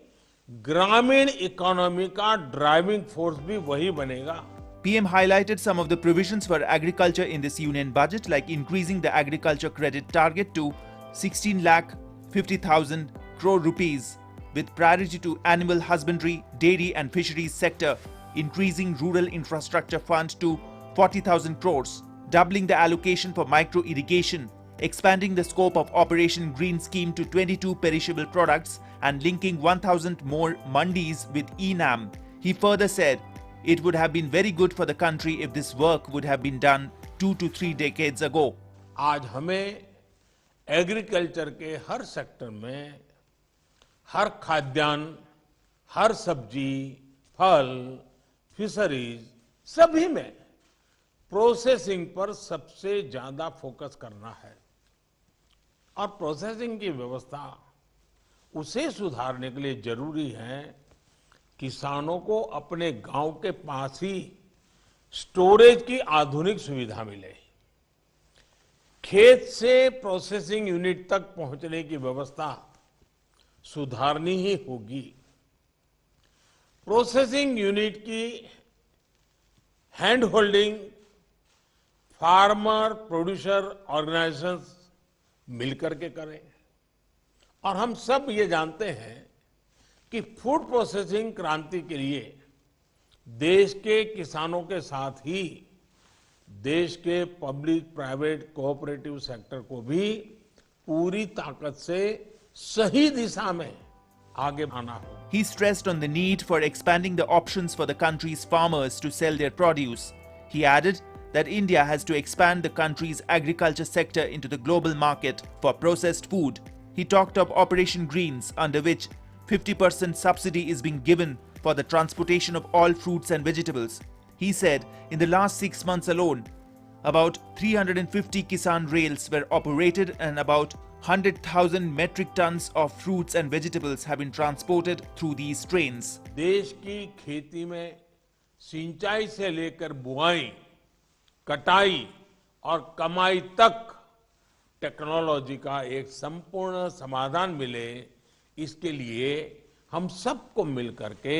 ग्रामीण इकोनॉमी का ड्राइविंग फोर्स भी वही बनेगा। PM highlighted some of the provisions for agriculture in this union budget, like increasing the agriculture credit target to 16,50,000 crore rupees, with priority to animal husbandry, dairy and fisheries sector, increasing rural infrastructure fund to 40,000 crores, doubling the allocation for micro irrigation, expanding the scope of Operation Green Scheme to 22 perishable products, and linking 1,000 more mandis with ENAM. He further said, it would have been very good for the country if this work would have been done 2 to 3 decades ago. आज हमें agriculture के हर sector में, हर खाद्यान्न, हर सब्जी, फल, fisheries, सभी में processing पर सबसे ज्यादा फोकस करना है। और प्रोसेसिंग की व्यवस्था उसे सुधारने के लिए जरूरी है किसानों को अपने गांव के पास ही स्टोरेज की आधुनिक सुविधा मिले। खेत से प्रोसेसिंग यूनिट तक पहुंचने की व्यवस्था सुधारनी ही होगी। प्रोसेसिंग यूनिट की hand holding farmer producer organisations मिलकर के करें। और हम सब ये जानते हैं कि फूड प्रोसेसिंग क्रांति के लिए देश के किसानों के साथ ही देश के पब्लिक प्राइवेट कोऑपरेटिव सेक्टर को भी पूरी ताकत से सही दिशा में आगे आना हो। He stressed on the need for expanding the options for the country's farmers to sell their produce. He added that India has to expand the country's agriculture sector into the global market for processed food. He talked of Operation Greens, under which 50% subsidy is being given for the transportation of all fruits and vegetables. He said in the last 6 months alone, about 350 Kisan rails were operated and about 100,000 metric tons of fruits and vegetables have been transported through these trains. देश की खेती में सिंचाई से लेकर बुआई, कटाई और कमाई तक टेक्नोलॉजी का एक संपूर्ण समाधान मिले, इसके लिए हम सबको मिलकर के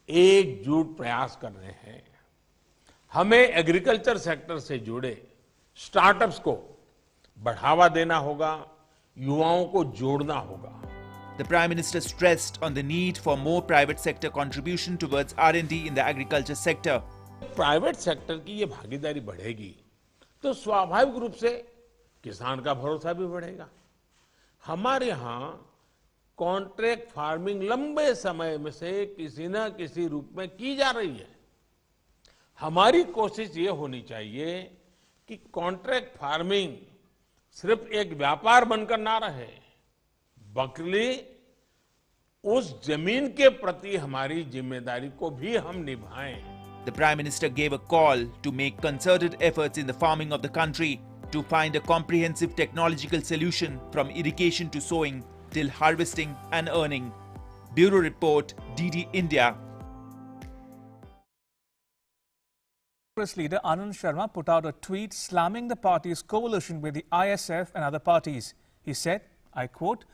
एकजुट प्रयास कर रहे हैं। हमें एग्रीकल्चर सेक्टर से जुड़े स्टार्टअप्स को बढ़ावा देना होगा, युवाओं को जोड़ना होगा। The Prime Minister stressed on the need for more private sector contribution towards R&D in the agriculture sector. Private sector की ये भागीदारी बढ़ेगी तो स्वाभाविक रूप से किसान का भरोसा भी बढ़ेगा। हमारे यहाँ कॉन्ट्रैक्ट फार्मिंग लंबे समय में से किसी न किसी रूप में की जा रही है। हमारी कोशिश ये होनी चाहिए कि कॉन्ट्रैक्ट फार्मिंग सिर्फ एक व्यापार बनकर ना रहे, बल्कि उस जमीन के प्रति हमारी जिम्मेदारी को भी हम निभाएं। The Prime Minister gave a call to make concerted efforts in the farming of the country to find a comprehensive technological solution from irrigation to sowing till harvesting and earning. Bureau Report, DD India. Congress leader Anand Sharma put out a tweet slamming the party's coalition with the ISF and other parties. He said, I quote,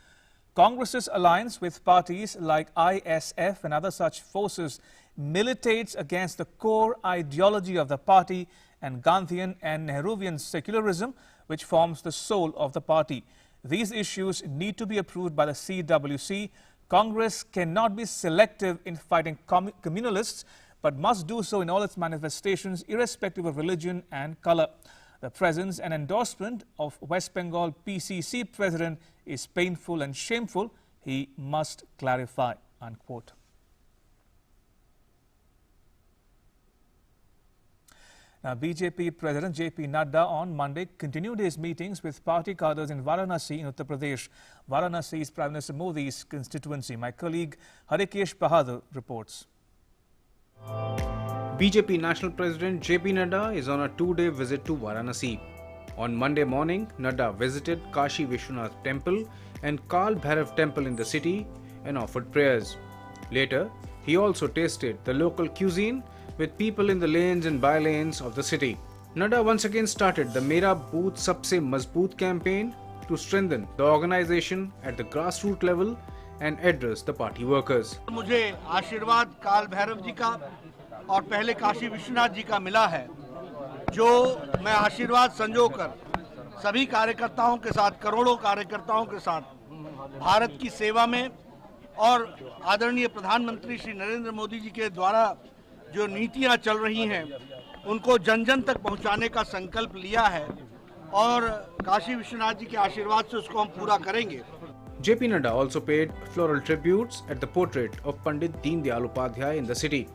Congress's alliance with parties like ISF and other such forces militates against the core ideology of the party and Gandhian and Nehruvian secularism, which forms the soul of the party. These issues need to be approved by the CWC. Congress cannot be selective in fighting communalists, but must do so in all its manifestations, irrespective of religion and color. The presence and endorsement of West Bengal PCC president is painful and shameful. He must clarify, unquote. Now, BJP President JP Nadda on Monday continued his meetings with party cadres in Varanasi in Uttar Pradesh. Varanasi is Prime Minister Modi's constituency. My colleague Harikesh Bahadur reports. BJP National President JP Nadda is on a two-day visit to Varanasi. On Monday morning, Nadda visited Kashi Vishwanath Temple and Kal Bhairav Temple in the city and offered prayers. Later, he also tasted the local cuisine with people in the lanes and by-lanes of the city. Nadda once again started the Mera Booth Sabse Mazboot campaign to strengthen the organization at the grassroots level and address the party workers. मुझे आशीर्वाद काल भैरव जी का और पहले काशी विश्वनाथ जी का मिला है, जो मैं आशीर्वाद संजोकर सभी कार्यकर्ताओं के साथ, करोड़ों कार्यकर्ताओं के साथ भारत की सेवा में और आदरणीय प्रधानमंत्री श्री नरेंद्र मोदी जी के द्वारा जो नीतियां चल रही हैं उनको जन जन तक पहुंचाने का संकल्प लिया है और काशी विश्वनाथ जी के आशीर्वाद से उसको हम पूरा करेंगे। JP Nadda also paid floral tributes at the portrait of Pandit Deen Dayal Upadhyay in the city.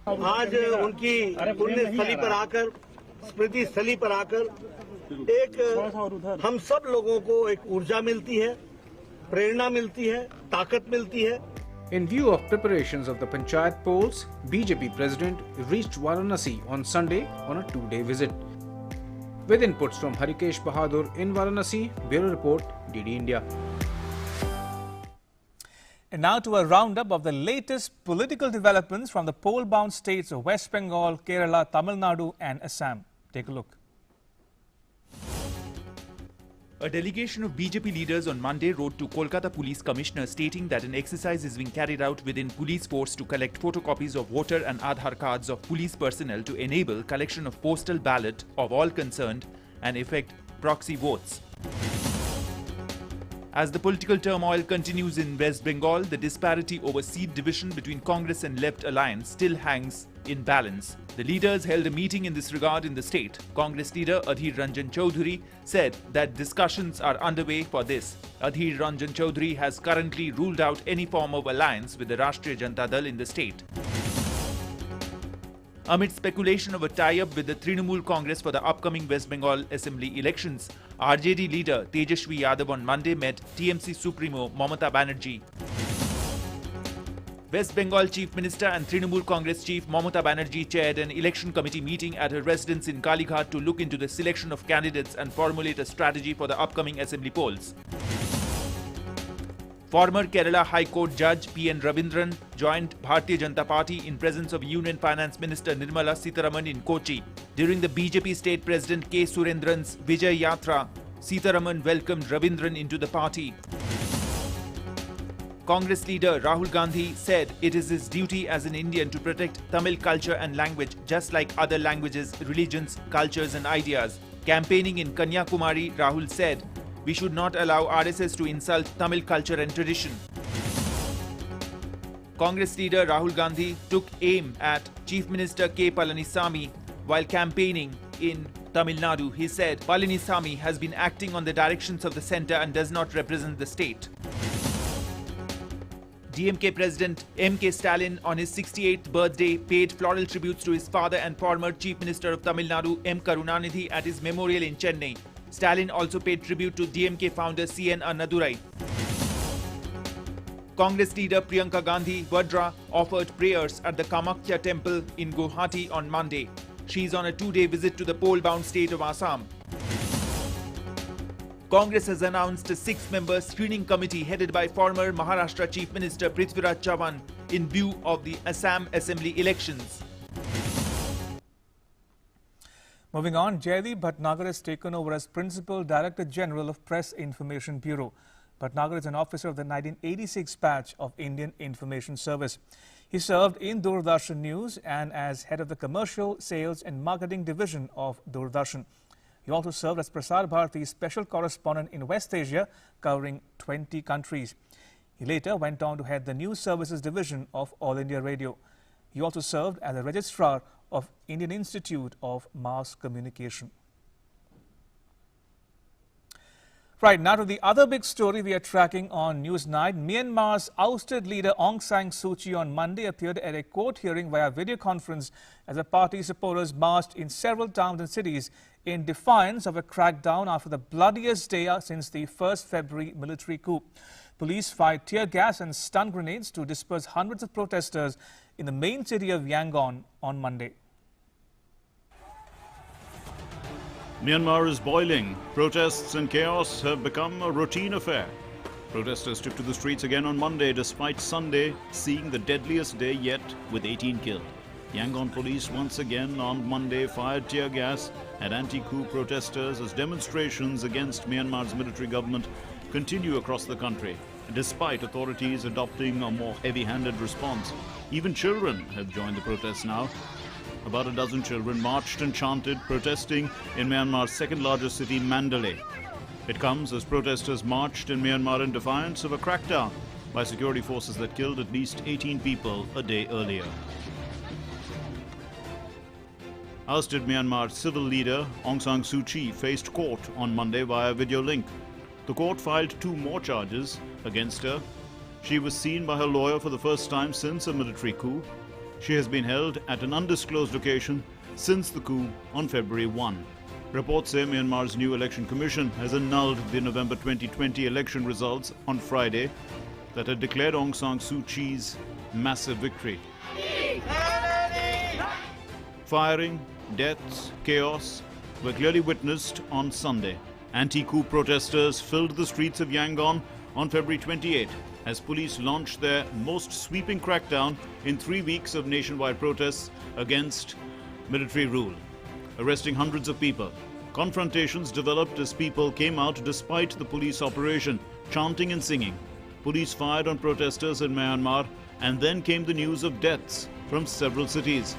आज उनकी पुण्य स्थली पर आकर, स्मृति स्थली पर आकर एक हम सब लोगों को एक ऊर्जा मिलती है, प्रेरणा मिलती है, ताकत मिलती है। In view of preparations of the Panchayat polls, BJP President reached Varanasi on Sunday on a 2-day visit. With inputs from Harikesh Bahadur in Varanasi, Bureau Report, DD India. And now to a roundup of the latest political developments from the poll-bound states of West Bengal, Kerala, Tamil Nadu and Assam. Take a look. A delegation of BJP leaders on Monday wrote to Kolkata Police Commissioner stating that an exercise is being carried out within police force to collect photocopies of voter and Aadhaar cards of police personnel to enable collection of postal ballot of all concerned and effect proxy votes. As the political turmoil continues in West Bengal, the disparity over seat division between Congress and Left Alliance still hangs in balance. The leaders held a meeting in this regard in the state. Congress leader Adhir Ranjan Chaudhary said that discussions are underway for this. Adhir Ranjan Chaudhary has currently ruled out any form of alliance with the Rashtriya Janata Dal in the state. Amid speculation of a tie-up with the Trinamool Congress for the upcoming West Bengal Assembly elections, RJD leader Tejashwi Yadav on Monday met TMC Supremo Mamata Banerjee. West Bengal Chief Minister and Trinamool Congress Chief Mamata Banerjee chaired an election committee meeting at her residence in Kalighat to look into the selection of candidates and formulate a strategy for the upcoming assembly polls. Former Kerala High Court Judge P.N. Ravindran joined Bharatiya Janata Party in presence of Union Finance Minister Nirmala Sitharaman in Kochi. During the BJP State President K. Surendran's Vijay Yatra, Sitharaman welcomed Ravindran into the party. Congress leader Rahul Gandhi said it is his duty as an Indian to protect Tamil culture and language just like other languages, religions, cultures and ideas. Campaigning in Kanyakumari, Rahul said, "We should not allow RSS to insult Tamil culture and tradition." Congress leader Rahul Gandhi took aim at Chief Minister K. Palanisamy while campaigning in Tamil Nadu. He said Palanisamy has been acting on the directions of the centre and does not represent the state. DMK President M.K. Stalin on his 68th birthday paid floral tributes to his father and former Chief Minister of Tamil Nadu M. Karunanidhi at his memorial in Chennai. Stalin also paid tribute to DMK founder C.N. Annadurai. Congress leader Priyanka Gandhi Vadra offered prayers at the Kamakhya temple in Guwahati on Monday. She is on a 2-day visit to the poll-bound state of Assam. Congress has announced a 6-member screening committee headed by former Maharashtra Chief Minister Prithviraj Chavan in view of the Assam Assembly elections. Moving on, Jaideep Bhatnagar has taken over as Principal Director General of Press Information Bureau. Bhatnagar is an officer of the 1986 batch of Indian Information Service. He served in Doordarshan News and as head of the Commercial, Sales and Marketing Division of Doordarshan. He also served as Prasar Bharati's special correspondent in West Asia, covering 20 countries. He later went on to head the News Services Division of All India Radio. He also served as a registrar of Indian Institute of Mass Communication. Right, now to the other big story we are tracking on Newsnight. Myanmar's ousted leader Aung San Suu Kyi on Monday appeared at a court hearing via video conference as the party's supporters marched in several towns and cities in defiance of a crackdown after the bloodiest day since the 1st February military coup. Police fired tear gas and stun grenades to disperse hundreds of protesters in the main city of Yangon on Monday. Myanmar is boiling. Protests and chaos have become a routine affair. Protesters took to the streets again on Monday despite Sunday seeing the deadliest day yet with 18 killed. Yangon police once again on Monday fired tear gas at anti-coup protesters as demonstrations against Myanmar's military government continue across the country, despite authorities adopting a more heavy-handed response. Even children have joined the protests now. About a dozen children marched and chanted, protesting in Myanmar's second-largest city, Mandalay. It comes as protesters marched in Myanmar in defiance of a crackdown by security forces that killed at least 18 people a day earlier. Ousted Myanmar civil leader Aung San Suu Kyi faced court on Monday via video link. The court filed 2 more charges against her. She was seen by her lawyer for the first time since a military coup. She has been held at an undisclosed location since the coup on February 1. Reports say Myanmar's new election commission has annulled the November 2020 election results on Friday that had declared Aung San Suu Kyi's massive victory. Firing, deaths, chaos were clearly witnessed on Sunday. Anti-coup protesters filled the streets of Yangon on February 28 as police launched their most sweeping crackdown in 3 weeks of nationwide protests against military rule, arresting hundreds of people. Confrontations developed as people came out despite the police operation, chanting and singing. Police fired on protesters in Myanmar, and then came the news of deaths from several cities.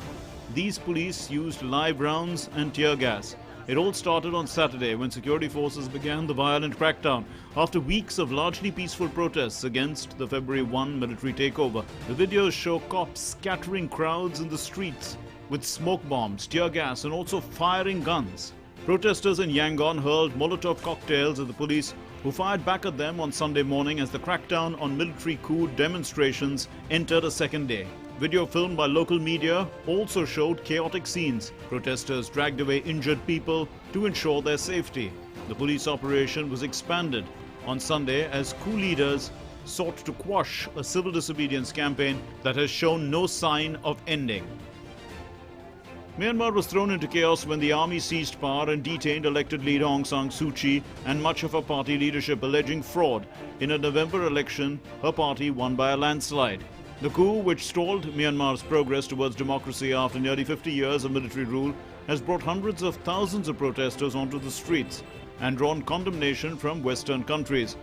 These police used live rounds and tear gas. It all started on Saturday when security forces began the violent crackdown after weeks of largely peaceful protests against the February 1 military takeover. The videos show cops scattering crowds in the streets with smoke bombs, tear gas, and also firing guns. Protesters in Yangon hurled Molotov cocktails at the police, who fired back at them on Sunday morning as the crackdown on military coup demonstrations entered a second day. Video filmed by local media also showed chaotic scenes. Protesters dragged away injured people to ensure their safety. The police operation was expanded on Sunday as coup leaders sought to quash a civil disobedience campaign that has shown no sign of ending. Myanmar was thrown into chaos when the army seized power and detained elected leader Aung San Suu Kyi and much of her party leadership, alleging fraud. In a November election, her party won by a landslide. The coup, which stalled Myanmar's progress towards democracy after nearly 50 years of military rule, has brought hundreds of thousands of protesters onto the streets and drawn condemnation from Western countries,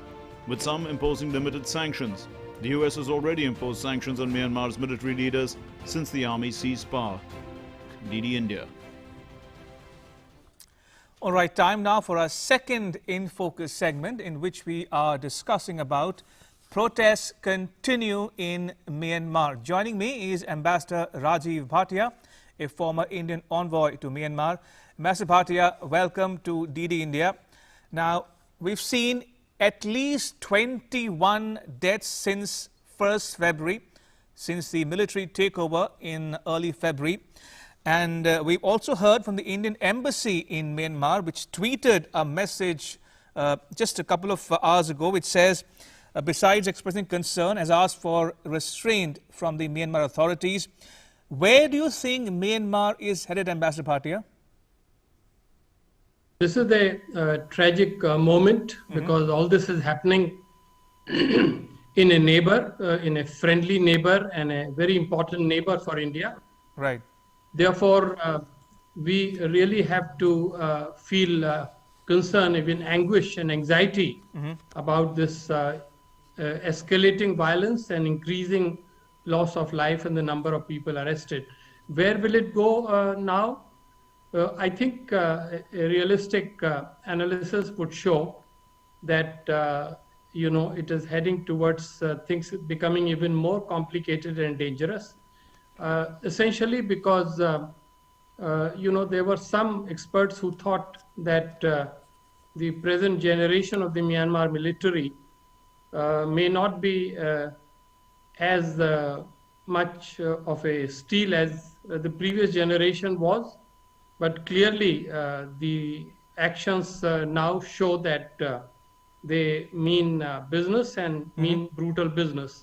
with some imposing limited sanctions. The US has already imposed sanctions on Myanmar's military leaders since the army seized power. DD India. All right, time now for our second In Focus segment, in which we are discussing about protests continue in Myanmar. Joining me is Ambassador Rajiv Bhatia, a former Indian envoy to Myanmar. Ambassador Bhatia, welcome to DD India. Now, we've seen at least 21 deaths since 1st February, since the military takeover in early February. And we've also heard from the Indian Embassy in Myanmar, which tweeted a message just a couple of hours ago, which says, besides expressing concern, has asked for restraint from the Myanmar authorities. Where do you think Myanmar is headed, Ambassador Bhatia? This is a tragic moment because all this is happening in a neighbor, in a friendly neighbor and a very important neighbor for India. Right. Therefore, we really have to feel concern, even anguish and anxiety about this escalating violence and increasing loss of life and the number of people arrested. Where will it go now? I think a realistic analysis would show that it is heading towards things becoming even more complicated and dangerous. Essentially because there were some experts who thought that the present generation of the Myanmar military may not be as much of a steel as the previous generation was, but clearly the actions now show that they mean business and mean brutal business.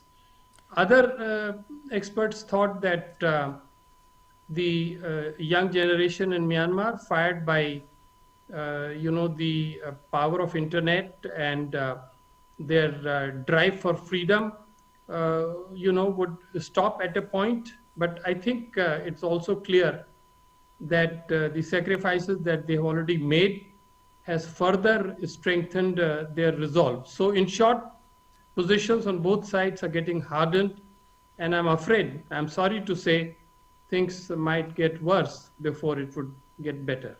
Other experts thought that the young generation in Myanmar, fired by the power of internet and their drive for freedom, would stop at a point But I think it's also clear that the sacrifices that they have already made has further strengthened their resolve. So in short, positions on both sides are getting hardened, and I'm afraid, I'm sorry to say, things might get worse before it would get better.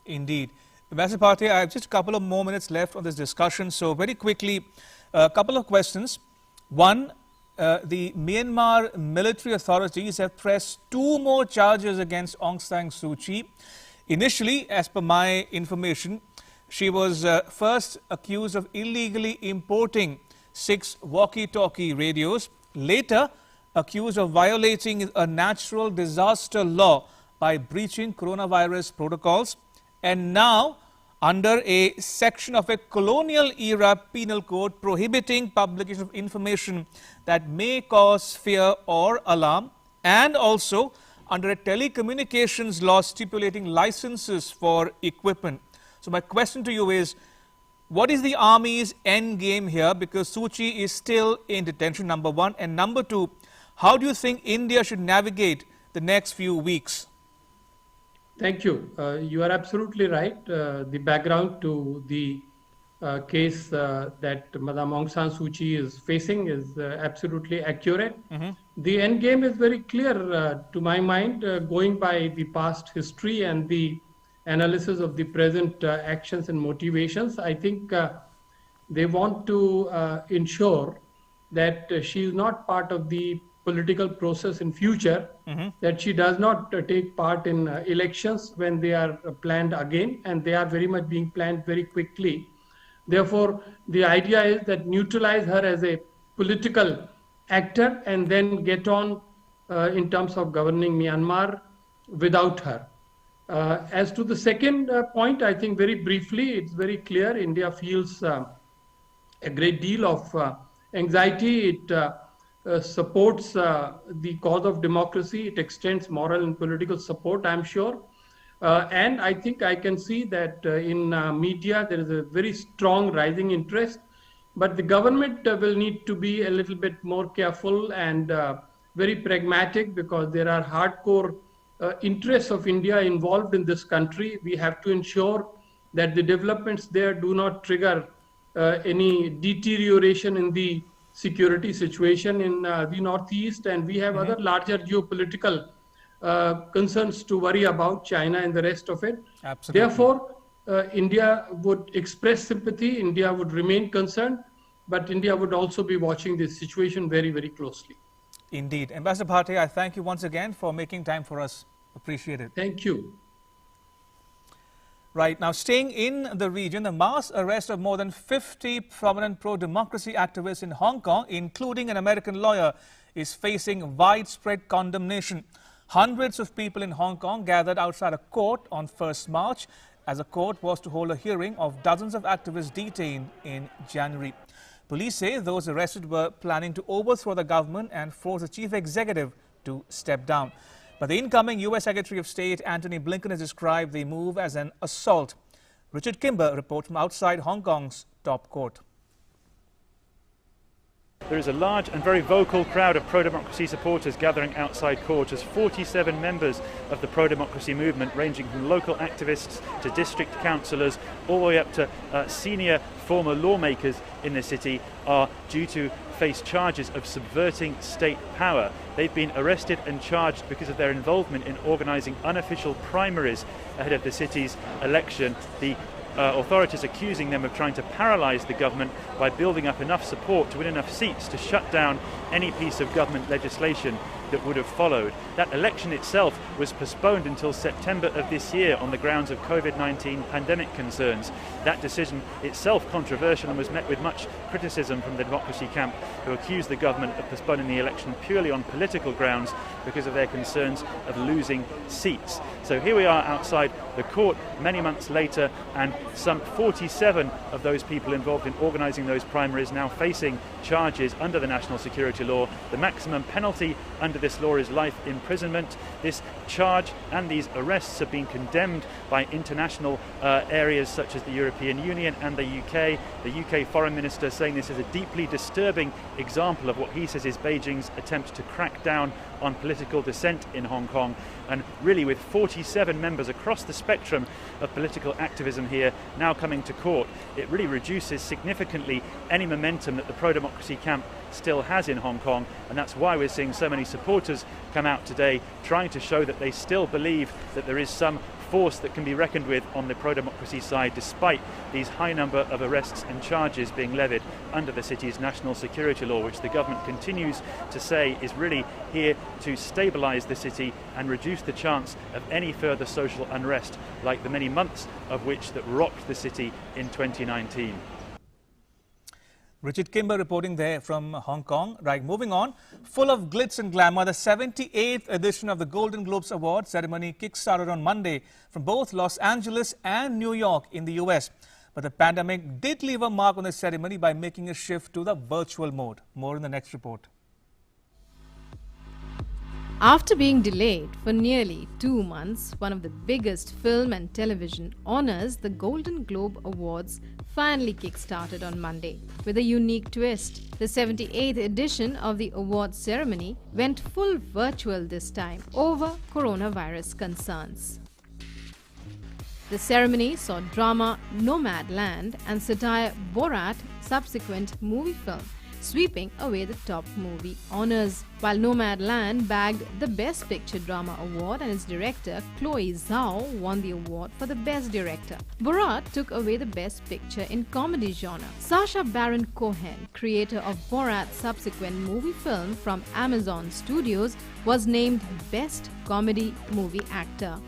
Indeed. Ambassador Bharti, I have just a couple of more minutes left on this discussion. So very quickly, a couple of questions. One, the Myanmar military authorities have pressed 2 more charges against Aung San Suu Kyi. Initially, as per my information, she was first accused of illegally importing 6 walkie-talkie radios, later accused of violating a natural disaster law by breaching coronavirus protocols, and now under a section of a colonial-era penal code prohibiting publication of information that may cause fear or alarm, and also under a telecommunications law stipulating licenses for equipment. So my question to you is, what is the army's end game here? Because Suu Kyi is still in detention, number one. And number two, how do you think India should navigate the next few weeks? Thank you. You are absolutely right. The background to the case that Madam Aung San Suu Kyi is facing is absolutely accurate. The end game is very clear to my mind, going by the past history and the analysis of the present actions and motivations. I think they want to ensure that she is not part of the political process in future, that she does not take part in elections when they are planned again, and they are very much being planned very quickly. Therefore, the idea is that neutralize her as a political actor and then get on in terms of governing Myanmar without her. As to the second point, I think very briefly, it's very clear India feels a great deal of anxiety. It supports the cause of democracy. It extends moral and political support, I'm sure. And I think I can see that in media, there is a very strong rising interest. But the government will need to be a little bit more careful and very pragmatic, because there are hardcore interests of India involved in this country. We have to ensure that the developments there do not trigger any deterioration in the security situation in the Northeast, and we have other larger geopolitical concerns to worry about, China and the rest of it. Absolutely. Therefore, India would express sympathy, India would remain concerned, but India would also be watching this situation very, very closely. Indeed. Ambassador Bharti, I thank you once again for making time for us. Appreciate it. Thank you. Right, now staying in the region, the mass arrest of more than 50 prominent pro-democracy activists in Hong Kong, including an American lawyer, is facing widespread condemnation. Hundreds of people in Hong Kong gathered outside a court on 1st March as the court was to hold a hearing of dozens of activists detained in January. Police say those arrested were planning to overthrow the government and force the chief executive to step down. But the incoming U.S. Secretary of State Antony Blinken has described the move as an assault. Richard Kimber reports from outside Hong Kong's top court. There is a large and very vocal crowd of pro-democracy supporters gathering outside court as 47 members of the pro-democracy movement, ranging from local activists to district councillors all the way up to senior former lawmakers in the city, are due to face charges of subverting state power. They've been arrested and charged because of their involvement in organising unofficial primaries ahead of the city's election. The authorities accusing them of trying to paralyse the government by building up enough support to win enough seats to shut down any piece of government legislation that would have followed. That election itself was postponed until September of this year on the grounds of COVID-19 pandemic concerns. That decision itself controversial and was met with much criticism from the democracy camp, who accused the government of postponing the election purely on political grounds because of their concerns of losing seats. So here we are outside the court many months later, and some 47 of those people involved in organising those primaries now facing charges under the national security law. The maximum penalty under this law is life imprisonment. This charge and these arrests have been condemned by international areas such as the European Union and the UK. The UK Foreign Minister saying this is a deeply disturbing example of what he says is Beijing's attempt to crack down on political dissent in Hong Kong. And really, with 47 members across the spectrum of political activism here now coming to court, it really reduces significantly any momentum that the pro-democracy camp still has in Hong Kong, and that's why we're seeing so many supporters come out today trying to show that they still believe that there is some force that can be reckoned with on the pro-democracy side, despite these high number of arrests and charges being levied under the city's national security law, which the government continues to say is really here to stabilise the city and reduce the chance of any further social unrest like the many months of which that rocked the city in 2019. Richard Kimber reporting there from Hong Kong. Right, moving on. Full of glitz and glamour, the 78th edition of the Golden Globes Award ceremony kick-started on Monday from both Los Angeles and New York in the US. But the pandemic did leave a mark on the ceremony by making a shift to the virtual mode. More in the next report. After being delayed for nearly 2 months, one of the biggest film and television honors, the Golden Globe Awards, finally kick-started on Monday with a unique twist. The 78th edition of the awards ceremony went full virtual this time over coronavirus concerns. The ceremony saw drama Nomadland and satire Borat subsequent movie film sweeping away the top movie honors, while Nomadland bagged the Best Picture Drama Award and its director Chloe Zhao won the award for the Best Director. Borat took away the Best Picture in Comedy genre. Sacha Baron Cohen, creator of Borat's subsequent movie film from Amazon Studios, was named Best Comedy Movie Actor.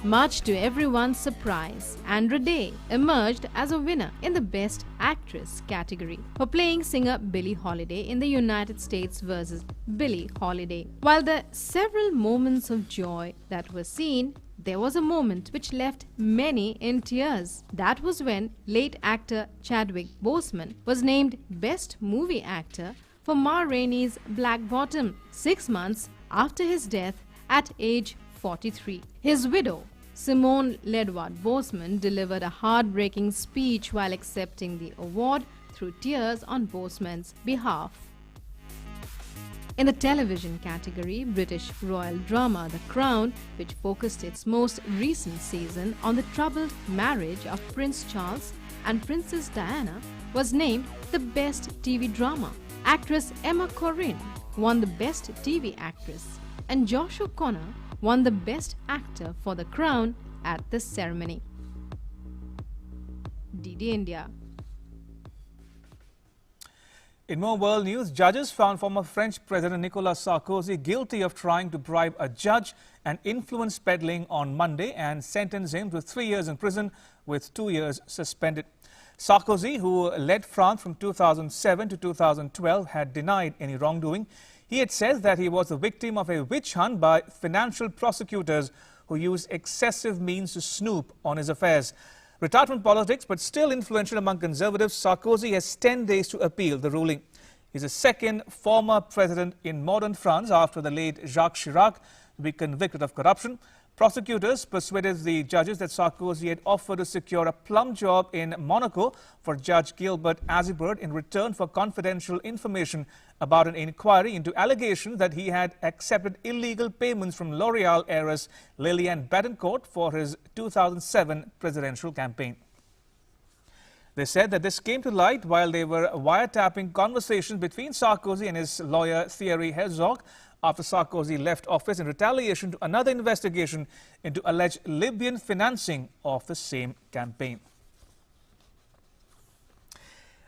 Much to everyone's surprise, Andra Day emerged as a winner in the Best Actress category for playing singer Billie Holiday in The United States vs. Billie Holiday. While there are several moments of joy that were seen, there was a moment which left many in tears. That was when late actor Chadwick Boseman was named Best Movie Actor for Ma Rainey's Black Bottom, 6 months after his death at age 43. His widow, Simone Ledward Boseman, delivered a heartbreaking speech while accepting the award through tears on Boseman's behalf. In the television category, British royal drama The Crown, which focused its most recent season on the troubled marriage of Prince Charles and Princess Diana, was named the Best TV Drama. Actress Emma Corrin won the Best TV Actress, and Josh O'Connor won the Best Actor for The Crown at the ceremony. DD India. In more world news, judges found former French President Nicolas Sarkozy guilty of trying to bribe a judge and influence peddling on Monday and sentenced him to 3 years in prison with 2 years suspended. Sarkozy, who led France from 2007 to 2012, had denied any wrongdoing. He had said that he was the victim of a witch hunt by financial prosecutors who used excessive means to snoop on his affairs. Retired from politics but still influential among conservatives, Sarkozy has 10 days to appeal the ruling. He's the second former president in modern France after the late Jacques Chirac to be convicted of corruption. Prosecutors persuaded the judges that Sarkozy had offered to secure a plum job in Monaco for Judge Gilbert Azibert in return for confidential information about an inquiry into allegations that he had accepted illegal payments from L'Oreal heiress Liliane Bettencourt for his 2007 presidential campaign. They said that this came to light while they were wiretapping conversations between Sarkozy and his lawyer Thierry Herzog after Sarkozy left office in retaliation to another investigation into alleged Libyan financing of the same campaign.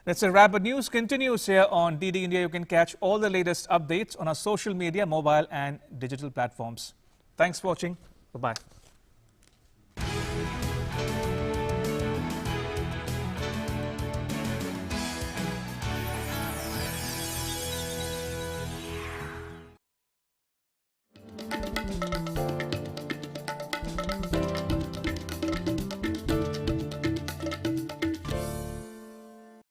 That's a wrap. News continues here on DD India. You can catch all the latest updates on our social media, mobile and digital platforms. Thanks for watching. Bye-bye.